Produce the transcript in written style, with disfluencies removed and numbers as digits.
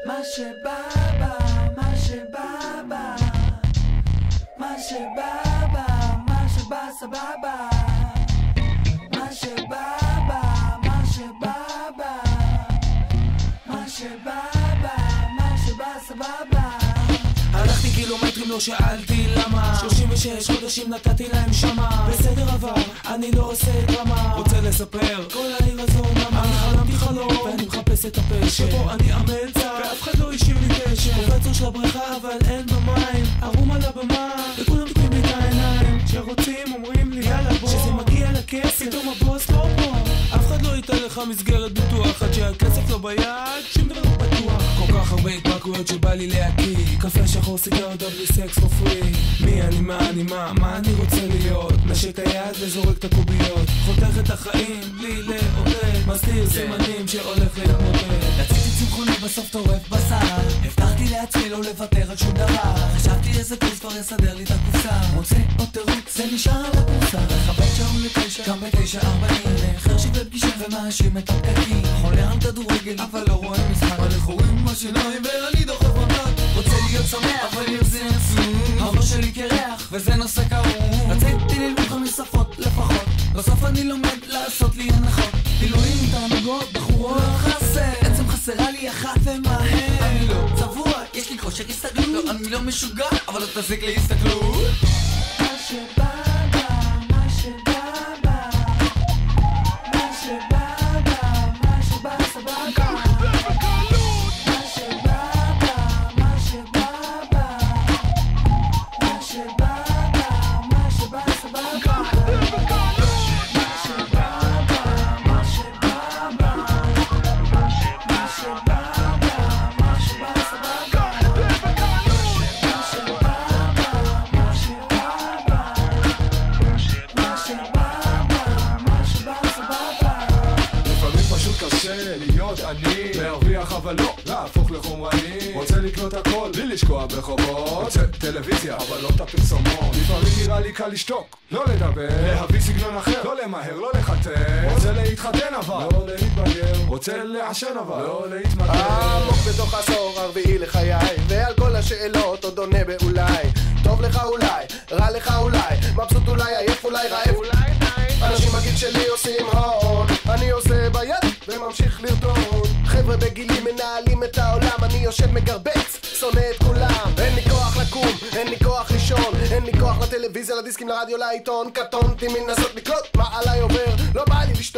מה שבא בא, מה שבא בא, מה שבא בא, מה שבא סבבה, מה שבא בא, מה שבא בא, מה שבא בא, מה שבא סבבה. הלכתי קילומטרים לא שאלתי למה 36 חודשים נתתי להם שמה בסדר עבר, אני לא עושה דרמה רוצה לספר כל העיר הזו ממה אני חלמתי חלום ואני מחפש את הפשע שבו אני אמצע ואף אחד לא השאיר לי קשר קופצו של הבריכה אבל אין במים ערום על הבמה וכולם תקעים לי את העיניים שרוצים אומרים לי יאללה בוא שזה מגיע לכסף פתאום הבוס לא פה אף אחד לא ייתן לך מסגרת ביטוח עד שהכסף לא ביד שום דבר לא בטוח כל כך הרבה התפרקויות שבא לי להקיא קפה שחור סיגר דבלי סקס for free מי אני מה אני רוצה להיות נשק את היד וזורק את הקוביות חותך את החיים בלי לעודד מסתיר סימנים שהולך להתמודד רציתי צמחוני בסוף טורף בשר הבטחתי לעצמי לא לוותר על שום דבר חשבתי איזה קורס כבר יסדר לי את הקופסה מוצא עוד תירוץ זה נשאר על הקורסה מכבד שעון ל9 גם ב9:40 חרשי בפגישה ומאשים את הפקקים חולה על כדורגל אבל לא רואה משחק הולך הורים בשיניים ואני דוחף עמדת רוצה להיות שמח אבל ירזין עצמי הראש שלי קרח וזה נושא כאוב רציתי ללמוד 5 שפות לפחות בסוף אני לומד לעשות לי הנחות בילויים, תענוגות, בחורות לא חסר עצם חסרה לי אחת ומהר אני לא צבוע, יש לי כושר הסתגלות לא, אני לא משוגע, אבל לא תזיק לי הסתגלות מה שבא בא, מה שבא בא מה שבא בא, מה שבא סבבה מה שבא בא, מה שבא בא מה שבא בא, מה שבא סבבה אני להרוויח אבל לא להפוך לחומרני רוצה לקנות הכל בלי לשקוע בחובות רוצה טלוויזיה אבל לא את הפרסומות לפעמים נראה לי קל לשתוק לא לדבר להביא סגנון אחר לא למהר לא לחתר רוצה להתחתן אבל לא להתבגר רוצה לעשן אבל לא להתמכר עמוק בתוך העשור הרביעי לחיי ועל כל השאלות עוד עונה באולי טוב לך אולי רע לך אולי מבסוט אולי עייף אולי רעב אנשים בגיל שלי עושים הון אני עושה ביד וממשיך לרדון חבר'ה בגילי מנהלים את העולם אני יושב מגרבץ, שונא את כולם אין לי כוח לקום, אין לי כוח לישון אין לי כוח לטלוויזיה, לדיסקים, לרדיו, לעיתון קטונתי מנסות לקלוט מה עליי עובר לא בא לי לשתות